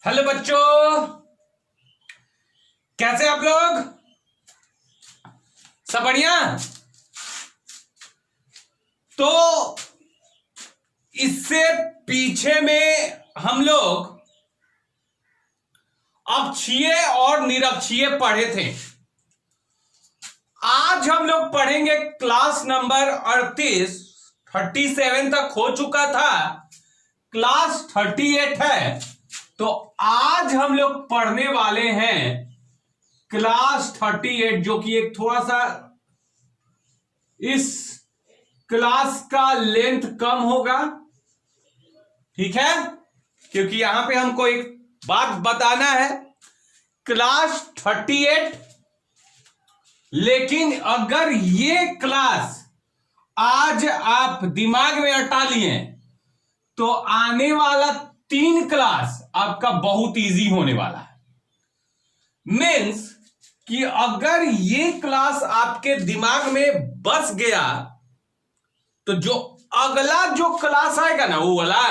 Hello बच्चों, कैसे आप लोग? सब बढ़िया। तो इससे पीछे में हम लोग अक्षीय और निरक्षीय पढ़े थे। आज हम लोग पढ़ेंगे क्लास नंबर 37 तक हो चुका था, क्लास 38 है। तो आज हम लोग पढ़ने वाले हैं क्लास 38, जो कि एक थोड़ा सा इस क्लास का लेंथ कम होगा, ठीक है, क्योंकि यहां पे हमको एक बात बताना है। क्लास 38, लेकिन अगर ये क्लास आज आप दिमाग में अटा लिए तो आने वाला 3 क्लास आपका बहुत इजी होने वाला है। मीन्स कि अगर ये क्लास आपके दिमाग में बस गया तो जो अगला जो क्लास आएगा ना, वो वाला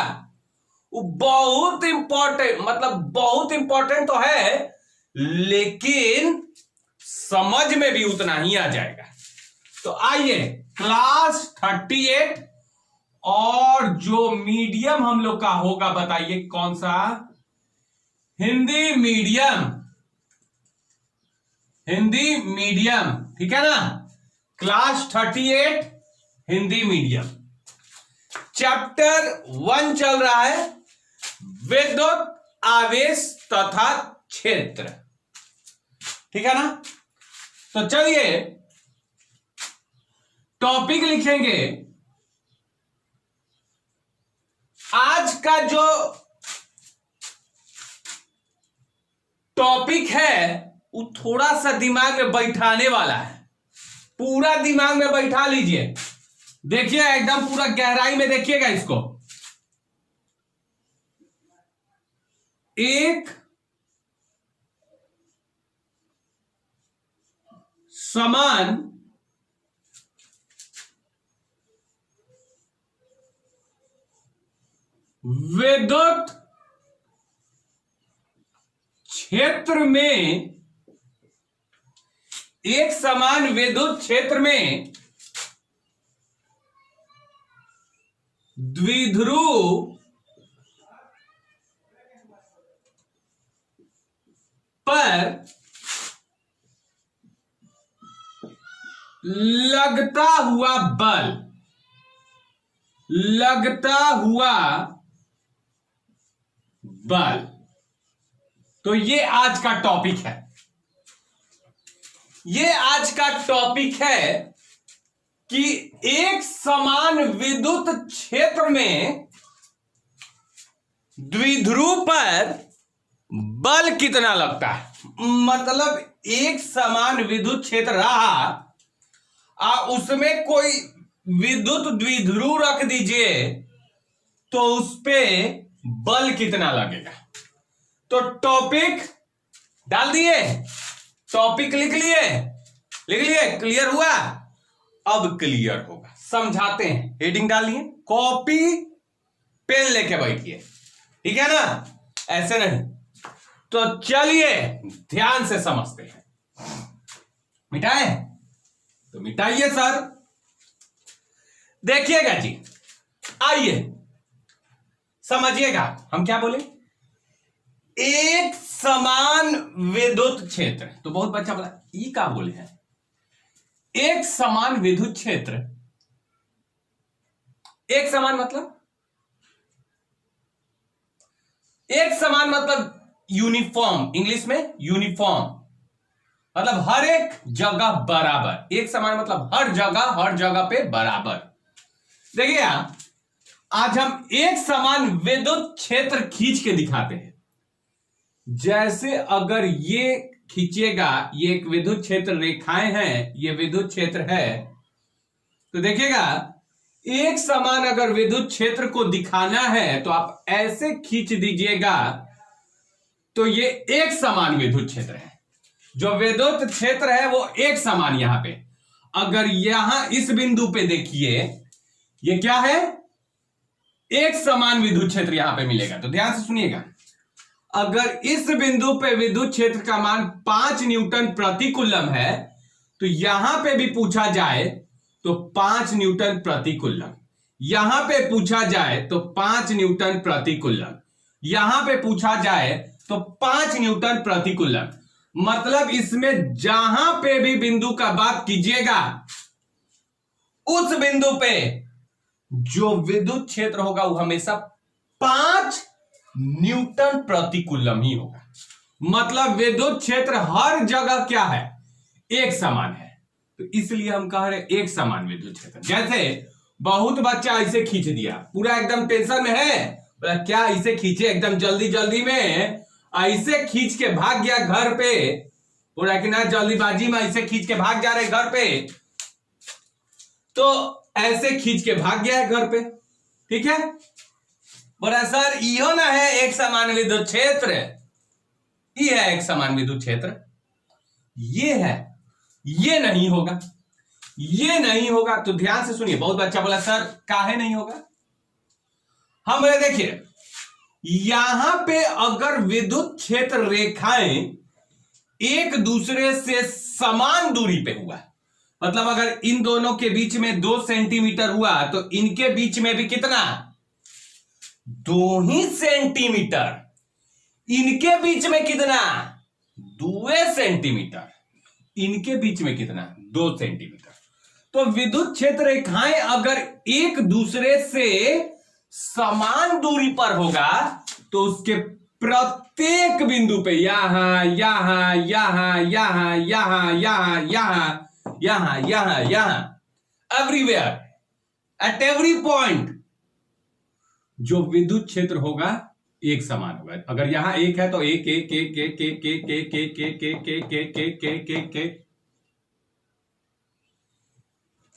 वो बहुत इंपॉर्टेंट, मतलब बहुत इंपॉर्टेंट तो है, लेकिन समझ में भी उतना ही आ जाएगा। तो आइए, क्लास 38 और जो मीडियम हम लोग का होगा, बताइए कौन सा? हिंदी मीडियम। हिंदी मीडियम, ठीक है ना? क्लास 38 हिंदी मीडियम, चैप्टर 1 चल रहा है, विद्युत आवेश तथा क्षेत्र, ठीक है ना? तो चलिए टॉपिक लिखेंगे। आज का जो टॉपिक है वो थोड़ा सा दिमाग में बैठाने वाला है। पूरा दिमाग में बैठा लीजिए, देखिए एकदम पूरा गहराई में देखिएगा इसको। एक समान विद्युत क्षेत्र में, एक समान विद्युत क्षेत्र में द्विध्रुव पर लगता हुआ बल, लगता हुआ बल, तो ये आज का टॉपिक है। ये आज का टॉपिक है कि एक समान विद्युत क्षेत्र में द्विध्रुव पर बल कितना लगता है। मतलब एक समान विद्युत क्षेत्र रहा, उसमें कोई विद्युत द्विध्रुव रख दीजिए तो उस पे बल कितना लगेगा। तो टॉपिक डाल दिए, टॉपिक लिख लिए, क्लियर हुआ? अब क्लियर होगा, समझाते हैं। हेडिंग डालिए, कॉपी पेन लेके बैठिए, ठीक है ना? ऐसे नहीं। तो चलिए ध्यान से समझते हैं। मिटाए तो मिटाइए सर। देखिएगा जी, आइए समझिएगा हम क्या बोले। एक समान विद्युत क्षेत्र, तो बहुत बच्चा बोला ये क्या बोले हैं। एक समान विद्युत क्षेत्र, एक समान मतलब, एक समान मतलब यूनिफॉर्म, इंग्लिश में यूनिफॉर्म, मतलब हर एक जगह बराबर। एक समान मतलब हर जगह पे बराबर। देखिए आज हम एक समान विद्युत क्षेत्र खींच के दिखाते हैं। जैसे अगर ये खींचिएगा, ये एक विद्युत क्षेत्र रेखाएं हैं, ये विद्युत क्षेत्र है, तो देखिएगा एक समान अगर विद्युत क्षेत्र को दिखाना है तो आप ऐसे खींच दीजिएगा, तो ये एक समान विद्युत क्षेत्र है। जो विद्युत क्षेत्र है वो एक समान। यहां पे अगर यहां इस बिंदु पे देखिए, ये क्या है, एक समान विद्युत क्षेत्र यहां पे मिलेगा। तो ध्यान से सुनिएगा, अगर इस बिंदु पे विद्युत क्षेत्र का मान 5 न्यूटन प्रति कूलम है तो यहां पे भी पूछा जाए तो 5 न्यूटन प्रति कूलम, यहां पे पूछा जाए तो 5 न्यूटन प्रति कूलम, यहां पे पूछा जाए तो 5 न्यूटन प्रति कूलम। मतलब इसमें जहां पे भी बिंदु का बात कीजिएगा उस बिंदु पे जो विद्युत क्षेत्र होगा वो हमेशा 5 न्यूटन प्रति कूलम ही होगा। मतलब विद्युत क्षेत्र हर जगह क्या है, एक समान है। तो इसलिए हम कह रहे एक समान विद्युत क्षेत्र। जैसे बहुत बच्चा ऐसे खींच दिया, पूरा एकदम टेंशन में है, बोला क्या ऐसे खींचे, एकदम जल्दी जल्दी में ऐसे खींच के भाग गया घर पे, बोला कि ना जल्दीबाजी में ऐसे खींच के भाग जा रहे घर पे, तो ऐसे खींच के भाग गया है घर पे, ठीक है। बोला सर यो ना है एक समान विद्युत क्षेत्र, ये है एक समान विद्युत क्षेत्र, ये है, ये नहीं होगा, ये नहीं होगा। तो ध्यान से सुनिए, बहुत बच्चा बोला सर काहे नहीं होगा। हम देखिए यहां पे अगर विद्युत क्षेत्र रेखाएं एक दूसरे से समान दूरी पे हुआ, मतलब अगर इन दोनों के बीच में 2 सेंटीमीटर हुआ तो इनके बीच में भी कितना, 2 ही सेंटीमीटर, इनके बीच में कितना, 2 सेंटीमीटर, इनके बीच में कितना, 2 सेंटीमीटर। तो विद्युत क्षेत्र रेखाएं अगर एक दूसरे से समान दूरी पर होगा तो उसके प्रत्येक बिंदु पे यहां यहां यहां यहां यहां यहां यहां यहां यहां यहां एवरीवेयर, एट एवरी पॉइंट जो विद्युत क्षेत्र होगा एक समान होगा। अगर यहां एक है तो एक एक एक एक एक एक एक एक एक एक एक एक एक एक एक एक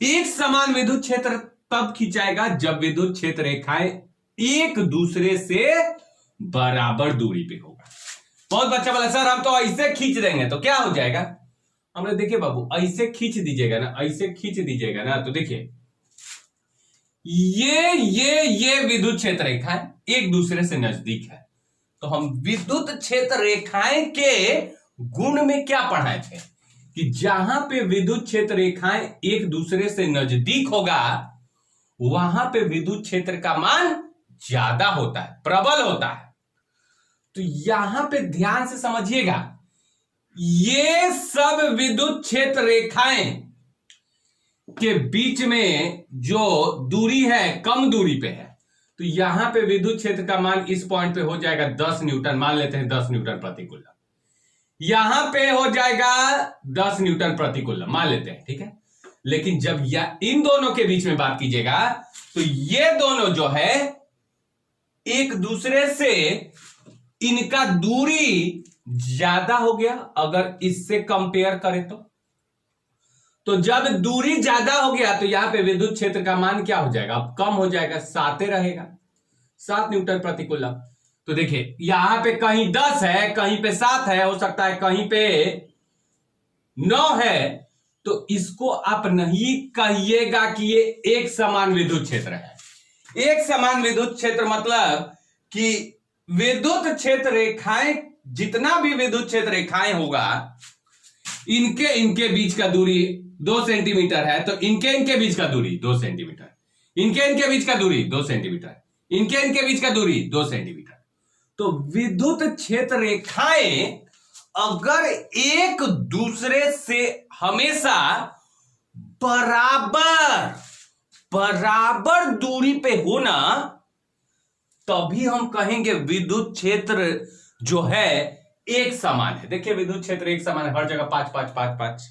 एक समान विद्युत क्षेत्र तब खिंचाएगा जब विद्युत क्षेत्र रेखाएं एक दूसरे से बराबर दूरी पे होगा। बहुत बच्चा बोला सर हम तो ऐसे खींच देंगे तो क्या हो जाएगा। हमने देखिए बाबू ऐसे खींच दीजिएगा ना, ऐसे खींच दीजिएगा ना, तो देखिए ये विद्युत क्षेत्र रेखाएं एक दूसरे से नजदीक है। तो हम विद्युत क्षेत्र रेखाएं के गुण में क्या पढ़ाए थे कि जहां पे विद्युत क्षेत्र रेखाएं एक दूसरे से नजदीक होगा वहां पे विद्युत क्षेत्र का मान ज्यादा होता है, प्रबल होता है। तो यहां पे ध्यान से समझिएगा, ये सब विद्युत क्षेत्र रेखाएं के बीच में जो दूरी है कम दूरी पे है, तो यहां पे विद्युत क्षेत्र का मान इस पॉइंट पे हो जाएगा 10 न्यूटन, मान लेते हैं 10 न्यूटन प्रति कूलम। यहां पे हो जाएगा 10 न्यूटन प्रति कूलम, मान लेते हैं, ठीक है। लेकिन जब इन दोनों के बीच में बात कीजिएगा तो ये दोनों जो है एक दूसरे से इनका दूरी ज्यादा हो गया अगर इससे कंपेयर करें तो जब दूरी ज्यादा हो गया तो यहां पे विद्युत क्षेत्र का मान क्या हो जाएगा, अब कम हो जाएगा, 7 रहेगा, 7 न्यूटन प्रति कूलम। तो देखिए यहां पे कहीं 10 है, कहीं पे 7 है, हो सकता है कहीं पे 9 है, तो इसको आप नहीं कहिएगा कि ये एक समान विद्युत क्षेत्र है। एक समान विद्युत क्षेत्र मतलब कि विद्युत क्षेत्र रेखाएं, जितना भी विद्युत क्षेत्र रेखाएं होगा इनके बीच का दूरी 2 सेंटीमीटर है, तो इनके बीच का दूरी 2 सेंटीमीटर, इनके बीच का दूरी 2 सेंटीमीटर, इनके बीच का दूरी 2 सेंटीमीटर। तो विद्युत क्षेत्र रेखाएं अगर एक दूसरे से हमेशा बराबर दूरी पे हो ना, तभी हम कहेंगे विद्युत क्षेत्र जो है एक समान है। देखिए विद्युत क्षेत्र एक समान है, हर जगह 5 5 5 5।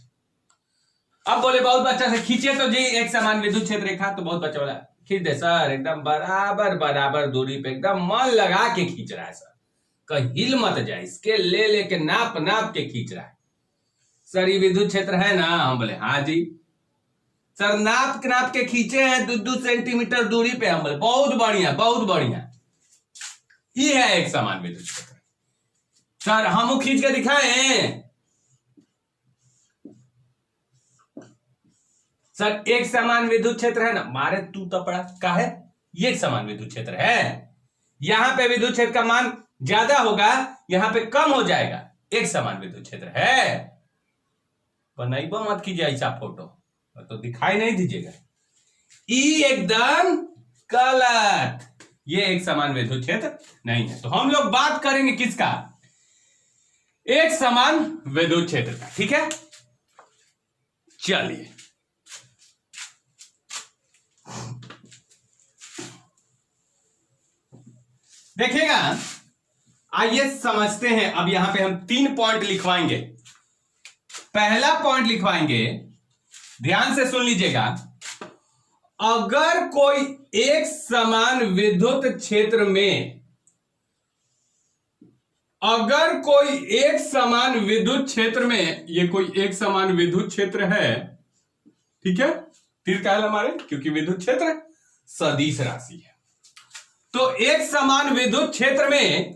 अब बोले बहुत बच्चा से खींचे तो जी एक समान विद्युत क्षेत्र रेखा, तो बहुत बच्चा बोला खींच दे सर, एकदम बराबर दूरी पे एकदम मन लगा के खींच रहा है सर, कहीं हिल मत जाए, इसके ले लेके नाप के खींच रहा है सर, ये विद्युत क्षेत्र है ना। हम बोले हाँ जी सर, नाप के खींचे हैं 2 सेंटीमीटर दूरी पे। हम बोले बहुत बढ़िया, ये है एक समान विद्युत क्षेत्र सर, हम खींच के दिखाएं सर, एक समान विद्युत क्षेत्र है ना। मारे तू तपड़ा का है, ये एक समान विद्युत क्षेत्र है। यहां पे विद्युत क्षेत्र का मान ज्यादा होगा, यहां पे कम हो जाएगा, एक समान विद्युत क्षेत्र है। बनाइबा मत कीजिए ऐसा फोटो, तो दिखाई नहीं दीजिएगा। ई एकदम गलत, ये एक समान विद्युत क्षेत्र नहीं है। तो हम लोग बात करेंगे किसका, एक समान विद्युत क्षेत्र का, ठीक है। चलिए देखिएगा, आइए समझते हैं। अब यहां पे हम 3 पॉइंट लिखवाएंगे। पहला पॉइंट लिखवाएंगे, ध्यान से सुन लीजिएगा। अगर कोई एक समान विद्युत क्षेत्र में, अगर कोई एक समान विद्युत क्षेत्र में, ये कोई एक समान विद्युत क्षेत्र है, ठीक है। फिर क्या है हमारे, क्योंकि विद्युत क्षेत्र सदिश राशि है। तो एक समान विद्युत क्षेत्र में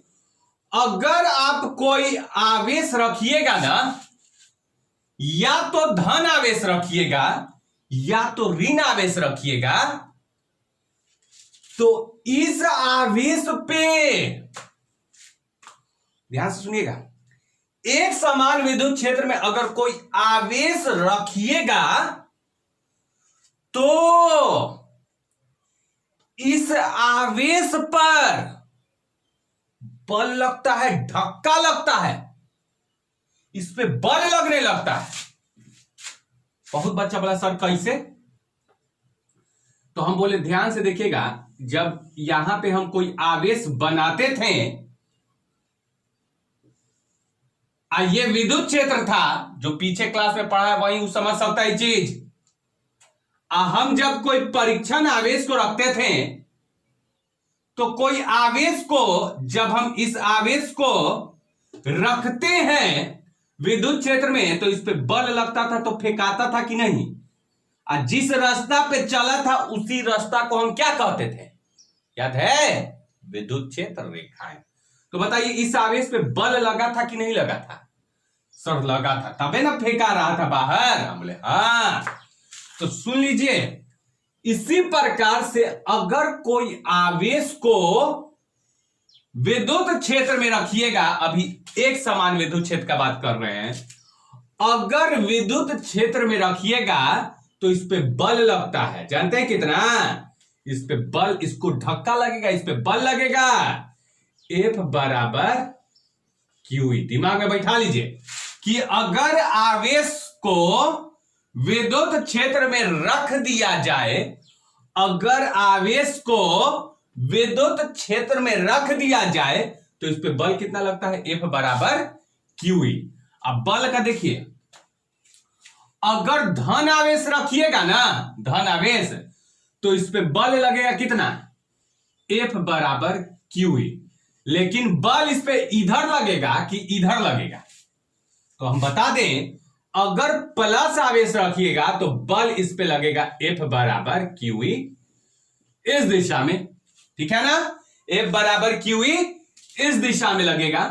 अगर आप कोई आवेश रखिएगा ना, या तो धन आवेश रखिएगा या तो ऋण आवेश रखिएगा, तो इस आवेश पे ध्यान से सुनिएगा, एक समान विद्युत क्षेत्र में अगर कोई आवेश रखिएगा तो इस आवेश पर बल लगता है, धक्का लगता है, इस पे बल लगने लगता है। बहुत बच्चा बोला सर कैसे, तो हम बोले ध्यान से देखिएगा, जब यहां पे हम कोई आवेश बनाते थे, ये विद्युत क्षेत्र था, जो पीछे क्लास में पढ़ा है वही समझ सकता है चीज। हम जब कोई परीक्षण आवेश को रखते थे, तो कोई आवेश को, जब हम इस आवेश को रखते हैं विद्युत क्षेत्र में, तो इस पे बल लगता था तो फेंकाता था कि नहीं। जिस रास्ता पे चला था उसी रास्ता को हम क्या कहते थे, याद है, विद्युत क्षेत्र रेखाएं। तो बताइए इस आवेश पे बल लगा था कि नहीं लगा था, सर लगा था, तबे ना फेंका रहा था बाहर। हम बोले हाँ। तो सुन लीजिए, इसी प्रकार से अगर कोई आवेश को विद्युत क्षेत्र में रखिएगा, अभी एक समान विद्युत क्षेत्र का बात कर रहे हैं, अगर विद्युत क्षेत्र में रखिएगा तो इस पे बल लगता है, जानते हैं कितना, इस पे बल, इसको धक्का लगेगा, इस पे बल लगेगा, F बराबर QE। दिमाग में बैठा लीजिए कि अगर आवेश को विद्युत क्षेत्र में रख दिया जाए, अगर आवेश को विद्युत क्षेत्र में रख दिया जाए तो इस पे बल कितना लगता है, F बराबर QE। अब बल का देखिए, अगर धन आवेश रखिएगा ना, धन आवेश, तो इस पे बल लगेगा कितना, F बराबर QE। लेकिन बल इस पे इधर लगेगा कि इधर लगेगा, तो हम बता दें, अगर प्लस आवेश रखिएगा तो बल इस पे लगेगा F बराबर QE, इस दिशा में, ठीक है ना, F बराबर QE इस दिशा में लगेगा।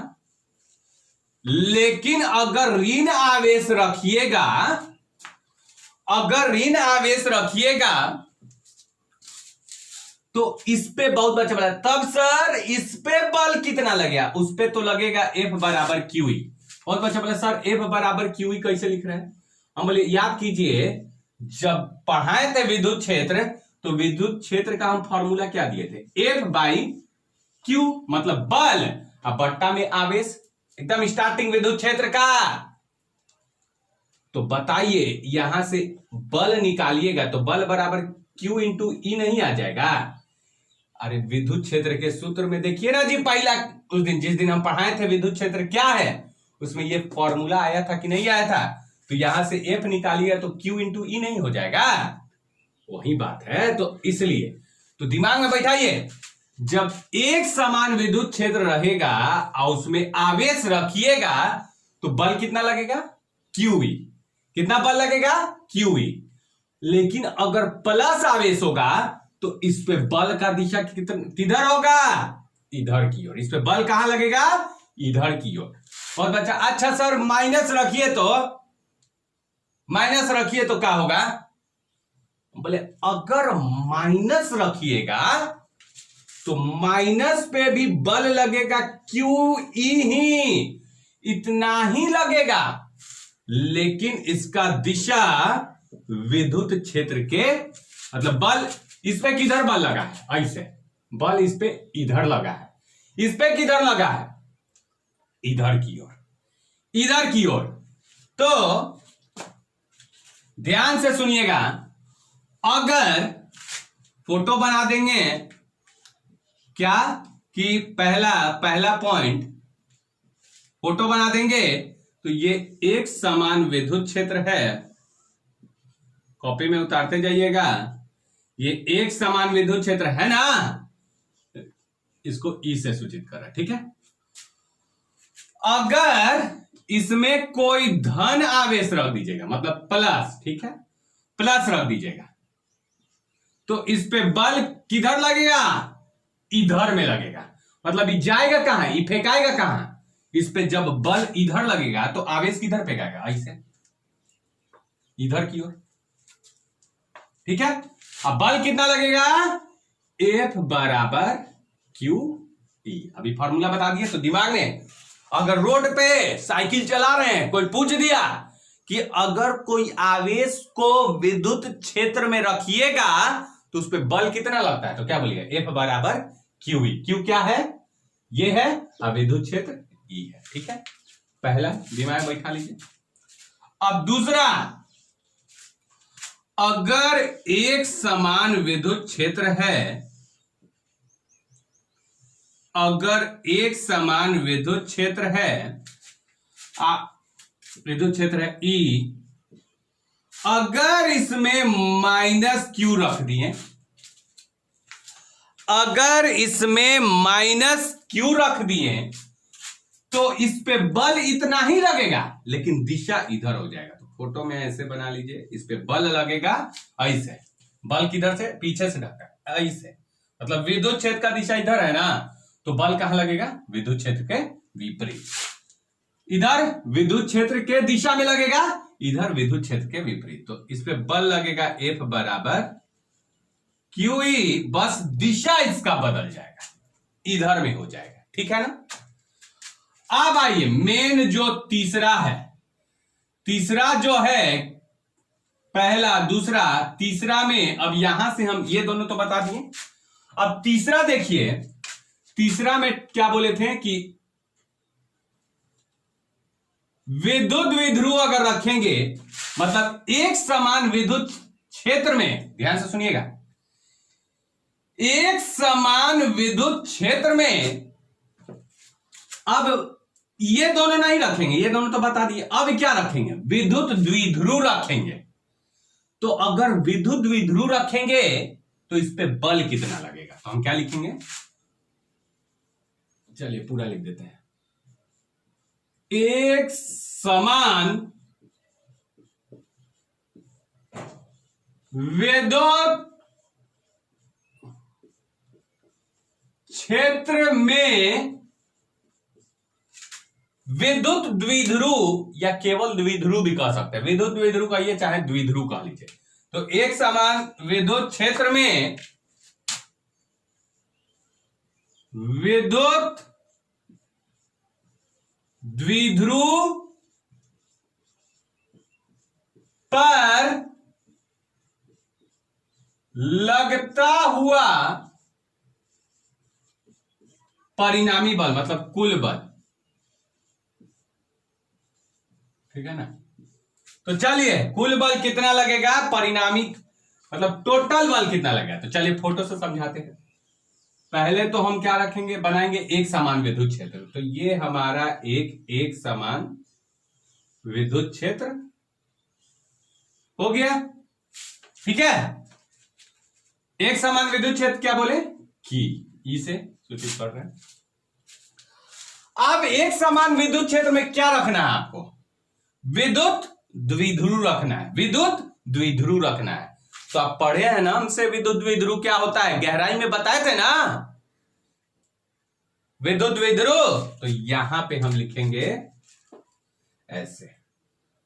लेकिन अगर ऋण आवेश रखिएगा, अगर ऋण आवेश रखिएगा तो इस पे बहुत बच्चा बोला, तब सर इस पे बल कितना लगेगा, उस पे तो लगेगा F बराबर QE। बहुत बच्चा बोला सर F बराबर QE कैसे लिख रहे हैं, हम बोले याद कीजिए, जब पढ़ाए थे विद्युत क्षेत्र, तो विद्युत क्षेत्र का हम फॉर्मूला क्या दिए थे, F बाई Q, मतलब बल, अब बट्टा में आवेश, एकदम स्टार्टिंग विद्युत क्षेत्र का। तो बताइए यहां से बल निकालिएगा तो बल बराबर Q इंटू E नहीं आ जाएगा। अरे विद्युत क्षेत्र के सूत्र में देखिए ना जी, पहला उस दिन जिस दिन हम पढ़ाए थे विद्युत क्षेत्र क्या है, उसमें ये फॉर्मूला आया था कि नहीं आया था। तो यहां से F निकालिएगा तो Q इंटू E नहीं हो जाएगा, वही बात है। तो इसलिए तो दिमाग में बैठाइए, जब एक समान विद्युत क्षेत्र रहेगा और उसमें आवेश रखिएगा तो बल कितना लगेगा, QE। कितना बल लगेगा, QE। लेकिन अगर प्लस आवेश होगा तो इस पे बल का दिशा किधर होगा, इधर की ओर। इस पे बल कहां लगेगा, इधर की ओर। और बच्चा अच्छा सर माइनस रखिए तो, माइनस रखिए तो क्या होगा, बोले अगर माइनस रखिएगा तो माइनस पे भी बल लगेगा क्यू ई ही, इतना ही लगेगा, लेकिन इसका दिशा विद्युत क्षेत्र के मतलब बल इस पे किधर बल लगा है, ऐसे बल इस पे इधर लगा है, इस पे किधर लगा है, इधर की ओर, इधर की ओर। तो ध्यान से सुनिएगा, अगर फोटो बना देंगे क्या कि पहला पॉइंट फोटो बना देंगे तो ये एक समान विद्युत क्षेत्र है, कॉपी में उतारते जाइएगा, ये एक समान विद्युत क्षेत्र है ना, इसको ई से सूचित कर रहा है, ठीक है। अगर इसमें कोई धन आवेश रख दीजिएगा, मतलब प्लस, ठीक है, प्लस रख दीजिएगा, तो इस पे बल किधर लगेगा, इधर में लगेगा, मतलब ये जाएगा कहां, ये फेंकाएगा कहां, इस पे जब बल इधर लगेगा तो आवेश किधर फेंकाएगा, ऐसे इधर की ओर, ठीक है। अब बल कितना लगेगा, F बराबर क्यू ई। अभी फॉर्मूला बता दिए तो दिमाग में, अगर रोड पे साइकिल चला रहे हैं, कोई पूछ दिया कि अगर कोई आवेश को विद्युत क्षेत्र में रखिएगा तो उस पे बल कितना लगता है, तो क्या बोलिएगा, F बराबर क्यू ई। क्यू क्या है, ये है, अब विद्युत क्षेत्र ई है, ठीक है। पहला दिमाग बैठा लीजिए। अब दूसरा, अगर एक समान विद्युत क्षेत्र है, अगर एक समान विद्युत क्षेत्र है, विद्युत क्षेत्र है ई, अगर इसमें माइनस क्यू रख दिए, अगर इसमें माइनस क्यू रख दिए तो इस पे बल इतना ही लगेगा, लेकिन दिशा इधर हो जाएगा। तो फोटो में ऐसे बना लीजिए, इस पे बल लगेगा ऐसे, बल किधर से, पीछे से ढका ऐसे, मतलब विद्युत क्षेत्र का दिशा इधर है ना, तो बल कहां लगेगा, विद्युत क्षेत्र के विपरीत, इधर विद्युत क्षेत्र के दिशा में लगेगा, इधर विद्युत क्षेत्र के विपरीत। तो इस पे बल लगेगा F बराबर क्यू ई, बस दिशा इसका बदल जाएगा, इधर में हो जाएगा, ठीक है ना। अब आइए मेन जो तीसरा है, तीसरा जो है, पहला दूसरा तीसरा में, अब यहां से हम ये दोनों तो बता दिए, अब तीसरा देखिए, तीसरा में क्या बोले थे कि विद्युत द्विध्रुव अगर रखेंगे, मतलब एक समान विद्युत क्षेत्र में, ध्यान से सुनिएगा, एक समान विद्युत क्षेत्र में, अब ये दोनों नहीं रखेंगे, ये दोनों तो बता दिए, अब क्या रखेंगे, विद्युत द्विध्रुव रखेंगे। तो अगर विद्युत द्विध्रुव रखेंगे तो इस पे बल कितना लगेगा, तो हम क्या लिखेंगे, चलिए पूरा लिख देते हैं, एक समान विद्युत क्षेत्र में विद्युत द्विध्रुव, या केवल द्विध्रुव भी कह सकते हैं, विद्युत द्विध्रुव कहिए चाहे द्विध्रुव कह लीजिए। तो एक समान विद्युत क्षेत्र में विद्युत द्विध्रुव पर लगता हुआ परिणामी बल, मतलब कुल बल, ठीक है ना। तो चलिए कुल बल कितना लगेगा, परिणामी मतलब टोटल बल कितना लगेगा, तो चलिए फोटो से समझाते हैं। पहले तो हम क्या रखेंगे, बनाएंगे एक समान विद्युत क्षेत्र। तो ये हमारा एक समान विद्युत क्षेत्र हो गया, ठीक है। एक समान विद्युत क्षेत्र क्या बोले, की ई से सूचित कर रहे हैं। अब एक समान विद्युत क्षेत्र में क्या रखना है आपको, विद्युत द्विध्रुव रखना है, विद्युत द्विध्रुव रखना है। तो आप पढ़े हैं ना हमसे विद्युत द्विध्रुव क्या होता है, गहराई में बताए थे ना विद्युत द्विध्रुव। तो यहां पे हम लिखेंगे ऐसे,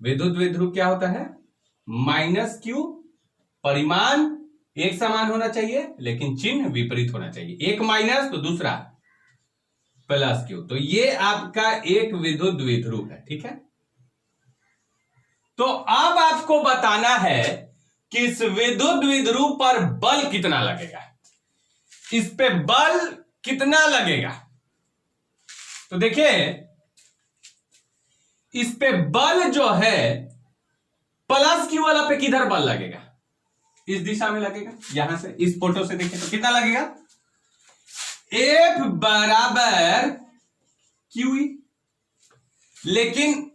विद्युत द्विध्रुव क्या होता है, माइनस क्यू परिमाण एक समान होना चाहिए लेकिन चिन्ह विपरीत होना चाहिए, एक माइनस तो दूसरा प्लस क्यू। तो ये आपका एक विद्युत द्विध्रुव है, ठीक है। तो अब आपको बताना है कि इस विद्युत द्विध्रुव पर बल कितना लगेगा, इस पे बल कितना लगेगा। तो देखिए इस पे बल जो है प्लस क्यू वाला पे किधर बल लगेगा, इस दिशा में लगेगा। यहां से इस फोटो से देखिए तो कितना लगेगा, F बराबर QE, लेकिन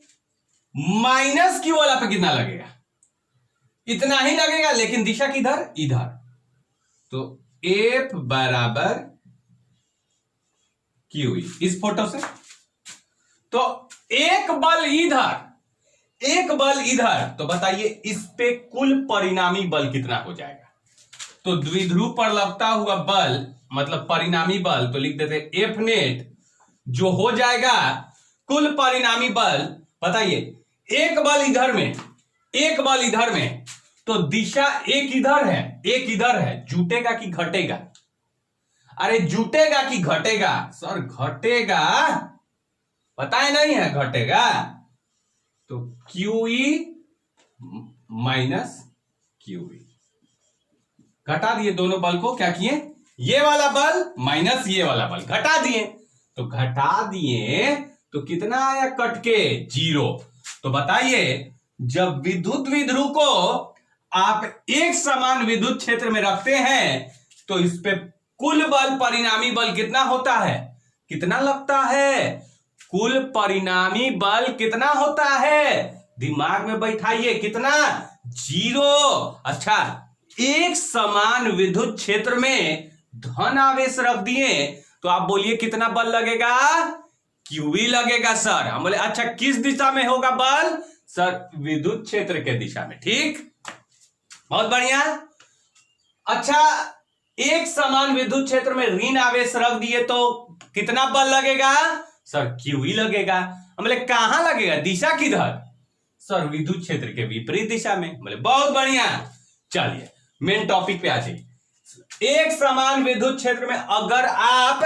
माइनस क्यू वाला पे कितना लगेगा, इतना ही लगेगा, लेकिन दिशा किधर, इधर। तो F बराबर QE इस फोटो से। तो एक बल इधर, एक बल इधर, तो बताइए इस पे कुल परिणामी बल कितना हो जाएगा। तो द्विध्रुव पर लगता हुआ बल मतलब परिणामी बल, तो लिख देते F नेट जो हो जाएगा कुल परिणामी बल। बताइए एक बल इधर में, एक बल इधर में, तो दिशा एक इधर है एक इधर है, जुटेगा कि घटेगा, अरे जुटेगा कि घटेगा सर, घटेगा, बताए नहीं है घटेगा। तो QE माइनस QE, घटा दिए दोनों बल को, क्या किए, ये वाला बल माइनस ये वाला बल घटा दिए। तो घटा दिए तो कितना आया कट के, 0। तो बताइए जब विद्युत द्विध्रुव को आप एक समान विद्युत क्षेत्र में रखते हैं तो इस पे कुल बल परिणामी बल कितना होता है, कितना लगता है, कुल परिणामी बल कितना होता है, दिमाग में बैठाइए कितना, 0। अच्छा एक समान विद्युत क्षेत्र में धन आवेश रख दिए तो आप बोलिए कितना बल लगेगा, QE लगेगा सर। हम बोले अच्छा किस दिशा में होगा बल सर, विद्युत क्षेत्र के दिशा में, ठीक, बहुत बढ़िया। अच्छा एक समान विद्युत क्षेत्र में ऋण आवेश रख दिए तो कितना बल लगेगा सर, QE लगेगा। हम बोले कहां लगेगा, दिशा किधर सर, विद्युत क्षेत्र के विपरीत दिशा में। बोले बहुत बढ़िया। चलिए मेन टॉपिक पे आ जाइए। एक समान विद्युत क्षेत्र में अगर आप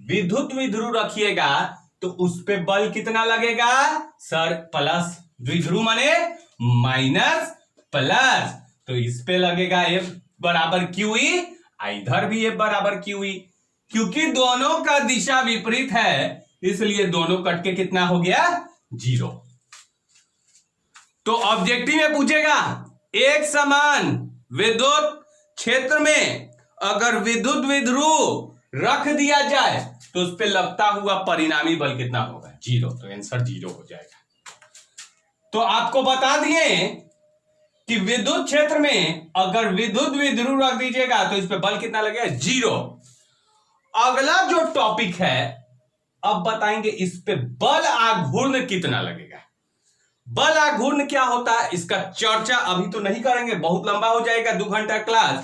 विद्युत द्विध्रुव रखिएगा तो उस पे बल कितना लगेगा सर, प्लस, द्विध्रुव माने माइनस प्लस, तो इस पे लगेगा F बराबर QE, इधर भी F बराबर QE, क्योंकि दोनों का दिशा विपरीत है इसलिए दोनों कट के कितना हो गया, 0। तो ऑब्जेक्टिव में पूछेगा एक समान विद्युत क्षेत्र में अगर विद्युत द्विध्रुव रख दिया जाए तो उस पे लगता हुआ परिणामी बल कितना होगा, 0। तो आंसर 0 हो जाएगा। तो आपको बता दिए कि विद्युत क्षेत्र में अगर विद्युत द्विध्रुव रख दीजिएगा तो इस पे बल कितना लगेगा, 0। अगला जो टॉपिक है अब बताएंगे इस पे बल आघूर्ण कितना लगेगा। बल आघूर्ण क्या होता है इसका चर्चा अभी तो नहीं करेंगे, बहुत लंबा हो जाएगा 2 घंटा क्लास।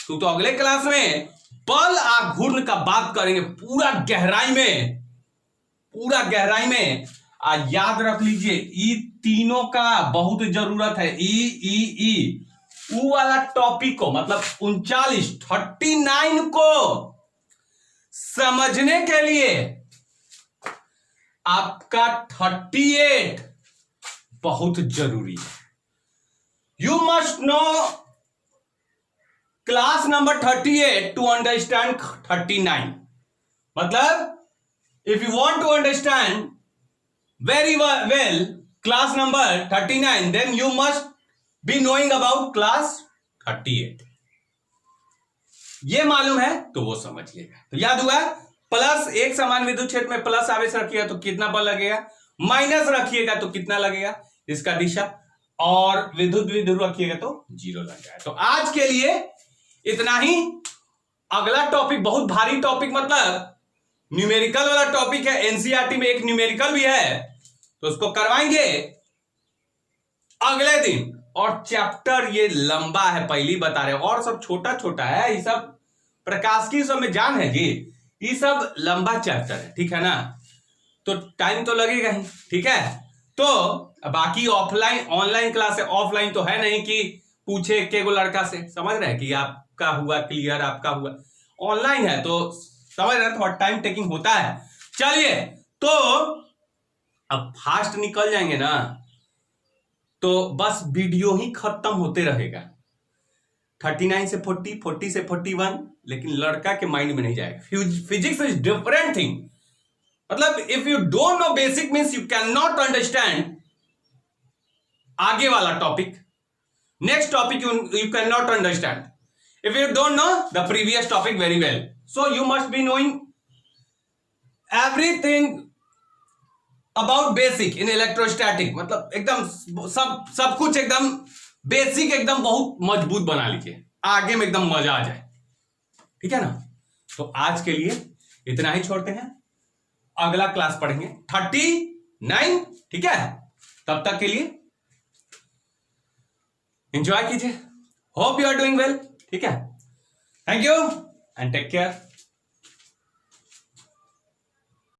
तो अगले क्लास में बल आघूर्ण का बात करेंगे पूरा गहराई में। याद रख लीजिए ई तीनों का बहुत जरूरत है, ई ऊ वाला टॉपिक को मतलब 39 को समझने के लिए आपका 38 बहुत जरूरी है। You must know class number 38 to understand 39। मतलब if you want to understand very well class number 39 then you must be knowing about class 38। ये मालूम है तो वो समझिएगा। तो याद हुआ, प्लस एक समान विद्युत क्षेत्र में प्लस आवेश रखिएगा तो कितना बल लगेगा, माइनस रखिएगा तो कितना लगेगा इसका दिशा, और विद्युत द्विध्रुव रखिएगा तो 0 लग जाए। तो आज के लिए इतना ही। अगला टॉपिक बहुत भारी टॉपिक मतलब न्यूमेरिकल वाला टॉपिक है, एनसीईआरटी में एक न्यूमेरिकल भी है तो उसको करवाएंगे अगले दिन। और चैप्टर ये लंबा है, पहली बता रहे, और सब छोटा छोटा है, ये सब प्रकाशिकी सब में जान है जी, ये सब लंबा चैप्टर है, ठीक है ना। तो टाइम तो लगेगा ही, ठीक है। तो बाकी ऑफलाइन ऑनलाइन क्लास है, ऑफलाइन तो है नहीं कि पूछे के को लड़का से, समझ रहे हैं कि आपका हुआ क्लियर, आपका हुआ। ऑनलाइन है तो समझ रहे हैं थोड़ा टाइम टेकिंग होता है। चलिए तो अब फास्ट निकल जाएंगे ना तो बस वीडियो ही खत्म होते रहेगा। 39 से 40, 40 से 41, लेकिन लड़का के माइंड में नहीं जाएगा। Physics is different thing. मतलब if you don't know basic means you can not understand आगे वाला topic, next topic you can not understand if you don't know the previous topic very well. So you must be knowing everything about basic in electrostatic. मतलब एकदम सब कुछ एकदम basic, एकदम बहुत मजबूत बना लीजिए, आगे में एकदम मजा आ जाए। ठीक है ना? तो आज के लिए इतना ही छोड़ते हैं, अगला क्लास पढ़ेंगे 39। ठीक है? तब तक के लिए एंजॉय कीजिए। Hope you are doing well. ठीक है? Thank you and take care.